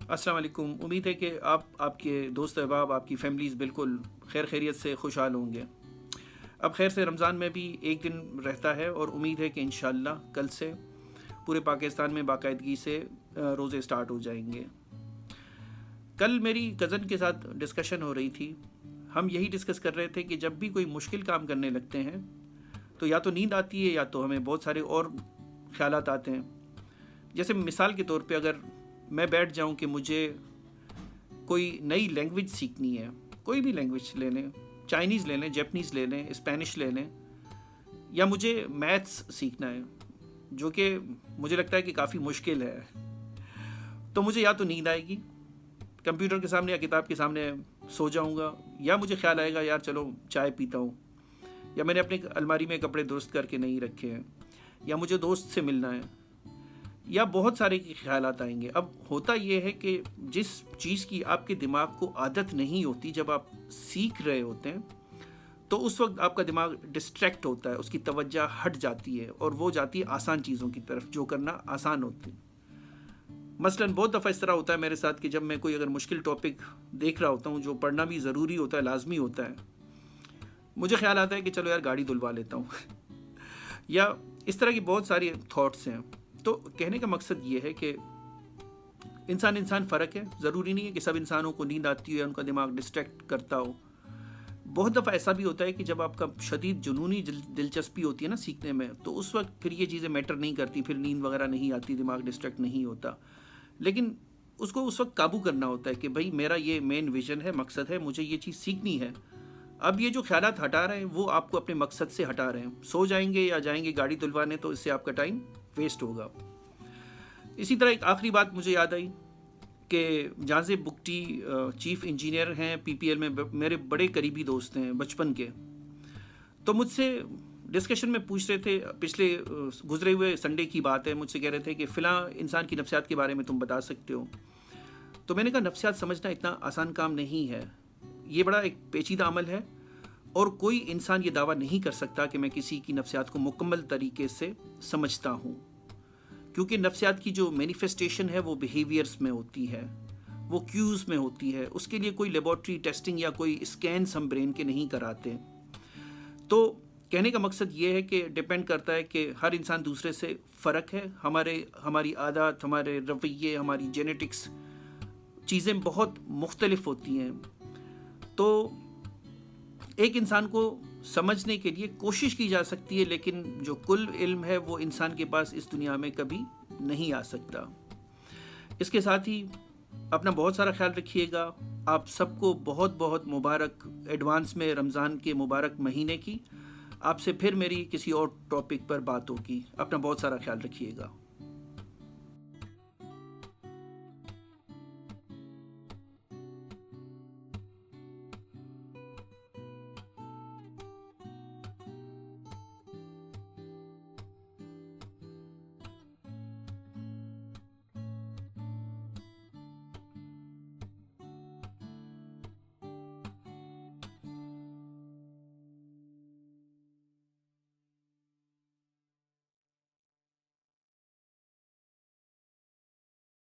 अस्सलाम वालेकुम। उम्मीद है कि आप के दोस्त अहबाब, आपकी फैमिलीज़ बिल्कुल खैर खैरियत से खुशहाल होंगे। अब खैर से रमज़ान में भी एक दिन रहता है और उम्मीद है कि इंशाअल्लाह कल से पूरे पाकिस्तान में बाकायदगी से रोज़े स्टार्ट हो जाएंगे। कल मेरी कज़न के साथ डिस्कशन हो रही थी। हम यही डिस्कस कर रहे थे कि जब भी कोई मुश्किल काम करने लगते हैं तो या तो नींद आती है या तो हमें बहुत सारे और ख़यालात आते हैं। जैसे मिसाल के तौर पे अगर मैं बैठ जाऊं कि मुझे कोई नई लैंग्वेज सीखनी है, कोई भी लैंग्वेज ले लें, चाइनीज़ ले लें, जापानीज़ ले लें, स्पेनिश ले लें, या मुझे मैथ्स सीखना है जो कि मुझे लगता है कि काफ़ी मुश्किल है, तो मुझे या तो नींद आएगी, कंप्यूटर के सामने या किताब के सामने सो जाऊंगा, या मुझे ख्याल आएगा यार चलो चाय पीता हूँ, या मैंने अपनी अलमारी में कपड़े दुरुस्त करके नहीं रखे हैं, या मुझे दोस्त से मिलना है, या बहुत सारे ख्यालात आएंगे। अब होता यह है कि जिस चीज़ की आपके दिमाग को आदत नहीं होती, जब आप सीख रहे होते हैं तो उस वक्त आपका दिमाग डिस्ट्रैक्ट होता है, उसकी तवज्जो हट जाती है और वो जाती है आसान चीज़ों की तरफ जो करना आसान होती है। मसलन बहुत दफ़ा इस तरह होता है मेरे साथ कि जब मैं कोई अगर मुश्किल टॉपिक देख रहा होता हूँ जो पढ़ना भी ज़रूरी होता है, लाजमी होता है, मुझे ख्याल आता है कि चलो यार गाड़ी धुलवा लेता हूँ या इस तरह की बहुत सारी थॉट्स हैं। तो कहने का मकसद ये है कि इंसान फ़र्क है। ज़रूरी नहीं है कि सब इंसानों को नींद आती हो या उनका दिमाग डिस्ट्रैक्ट करता हो। बहुत दफ़ा ऐसा भी होता है कि जब आपका शदीद जुनूनी दिलचस्पी होती है ना सीखने में, तो उस वक्त फिर ये चीज़ें मैटर नहीं करती, फिर नींद वगैरह नहीं आती, दिमाग डिस्ट्रैक्ट नहीं होता। लेकिन उसको उस वक्त काबू करना होता है कि भाई मेरा ये मेन विजन है, मकसद है, मुझे ये चीज़ सीखनी है। अब ये जो ख्यालात हटा रहे हैं वो आपको अपने मकसद से हटा रहे हैं। सो जाएंगे या जाएंगे गाड़ी धुलवाने तो इससे आपका टाइम वेस्ट होगा। इसी तरह एक आखिरी बात मुझे याद आई कि जहाँ से बुकटी चीफ़ इंजीनियर हैं पीपीएल में, मेरे बड़े करीबी दोस्त हैं बचपन के, तो मुझसे डिस्कशन में पूछ रहे थे, पिछले गुजरे हुए संडे की बात है, मुझसे कह रहे थे कि फ़िलहां इंसान की नफ्सियात के बारे में तुम बता सकते हो। तो मैंने कहा नफ्सियात समझना इतना आसान काम नहीं है, ये बड़ा एक पेचीदा अमल है और कोई इंसान ये दावा नहीं कर सकता कि मैं किसी की नफ्सियात को मुकम्मल तरीके से समझता हूँ, क्योंकि नफ्सियात की जो मैनिफेस्टेशन है वो बिहेवियर्स में होती है, वो क्यूज़ में होती है। उसके लिए कोई लेबॉर्ट्री टेस्टिंग या कोई स्कैन्स हम ब्रेन के नहीं कराते। तो कहने का मकसद ये है कि डिपेंड करता है कि हर इंसान दूसरे से फ़र्क है। हमारी आदत, हमारे रवैये, हमारी जेनेटिक्स, चीज़ें बहुत मुख्तलिफ होती हैं। तो एक इंसान को समझने के लिए कोशिश की जा सकती है, लेकिन जो कुल इल्म है वो इंसान के पास इस दुनिया में कभी नहीं आ सकता। इसके साथ ही अपना बहुत सारा ख्याल रखिएगा। आप सबको बहुत बहुत मुबारक एडवांस में रमज़ान के मुबारक महीने की। आपसे फिर मेरी किसी और टॉपिक पर बात होगी। अपना बहुत सारा ख्याल रखिएगा।